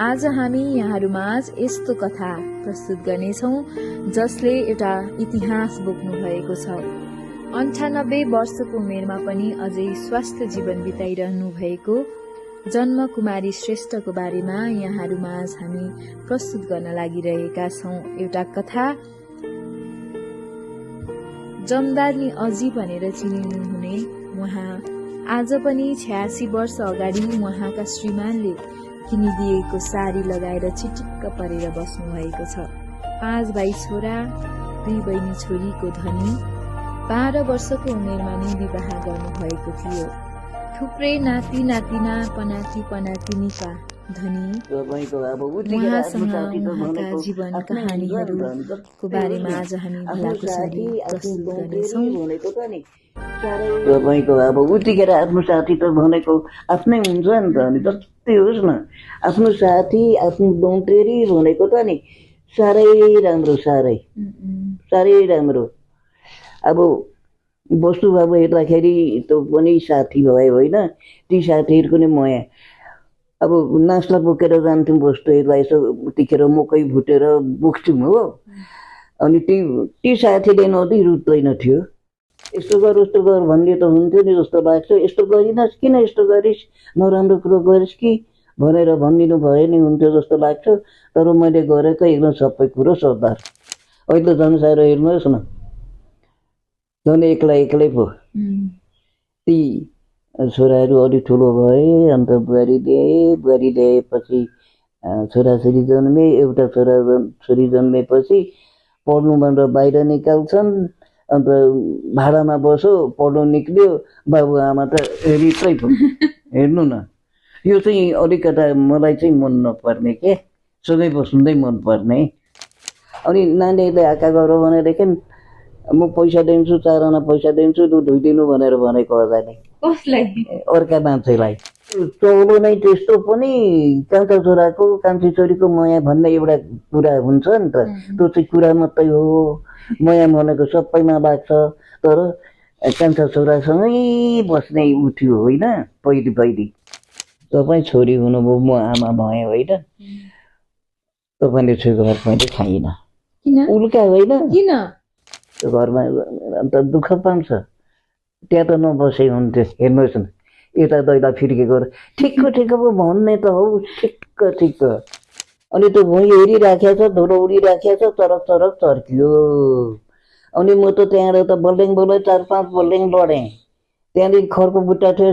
आज हामी यहाँहरूमाझ यस्तो कथा प्रस्तुत गर्नेछौँ जसले एउटा इतिहास बोक्नु भएको छ। 98 वर्षको उमेरमा पनि अझै स्वस्थ जीवन बिताइरहनु भएको जन्म कुमारी श्रेष्ठको बारेमा यहाँहरूमाझ हामी प्रस्तुत गर्न लागिरहेका छौँ। एउटा कथा जमदारनी अजी भनेर चिनिनुहुने उहाँ आज पनि 86 वर्ष अगाडि उहाँका श्रीमानले किनिदिएको साडी लगाएर चिटिक्क परेर बस्नु भएको छ। 5 भाइ छोरा 2 बहिनी छोरीको धनी 12 वर्षको उमेरमा नै विवाह गर्नुभएको थियो। थुप्रै नाति नातिना पनाति पनातिनीका धनी उहाँसँग उहाँका जीवन कहानीहरूको बारेमा आज हामी भलाकुसारी प्रस्तुत गर्नेछौँ। तपाईँको अब उतिखेर आफ्नो साथी त भनेको आफ्नै हुन्छ नि त, अनि जस्तै होस् न आफ्नो साथी आफ्नो दौतेरी भनेको त नि साह्रै राम्रो साह्रै राम्रो। अब वस्तु अब हेर्दाखेरि त पनि साथी भयो होइन, ती साथीहरूको नै माया। अब नास्ला बोकेर जान्थ्यौँ वस्तुहरूलाई, यसो उतिखेर मकै भुटेर बोक्थ्यौँ हो, अनि ती साथीले नदी रुच्दैन थियो। यस्तो गर उस्तो गर भन्ने त हुन्थ्यो नि जस्तो लाग्छ। यस्तो गरिनस्, किन यस्तो गरिस्, नराम्रो कुरो गरिस् कि भनेर भनिदिनु भयो नि हुन्थ्यो जस्तो लाग्छ। तर मैले गरेको एकदम सबै कुरो सरदार। अहिले झन् साह्रो हेर्नुहोस् न, झन् एक्लै पो। ती छोराहरू अलिक ठुलो भए, अन्त बुहारी ल्याएपछि छोराछोरी जन्मे। एउटा छोरी जन्मेपछि पढ्नु भनेर बाहिर निकाल्छन्, अन्त भाडामा बसो पढ्नु निक्ल्यो। बाबुआमा त रित्रै पो। हेर्नु न, यो चाहिँ अलिकता मलाई चाहिँ मन नपर्ने के, सँगै बस्नु मन पर्ने। अनि नानीहरूले आँखा गर भनेदेखि म पैसा दिन्छु, 4 आना पैसा दिन्छु, दुध धोइदिनु भनेर भनेको अजाले। कसलाई? अर्का मान्छेलाई। चौलो नै त्यस्तो पनि कान्छा छोराको कान्छी छोरीको माया भन्ने एउटा कुरा हुन्छ नि त, त्यो चाहिँ कुरा मात्रै हो। माया भनेको सबैमा लाग्छ, तर कान्छा छोरासँगै बस्ने उठ्यो होइन। पहिली तपाईँ छोरी हुनुभयो, म आमा भएँ होइन। तपाईँले छुएको घर मैले खाइनँ। उल्का होइन, किन त्यो घरमा अन्त दुःख पाउँछ। त्यहाँ त नबसे हुन्थ्यो। हेर्नुहोस् न, यता दैला फिर्केको ठिक्क पो भन्ने त हौ, ठिक्क। अनि त्यो भुइँ हेरिराखेको छ, धुलो उडिराखेको छ, चरक चर्कियो। अनि म त त्यहाँबाट त बल्डेङ 4-5 बल्डेङ लडेँ। त्यहाँदेखि खरको बुट्टा थियो,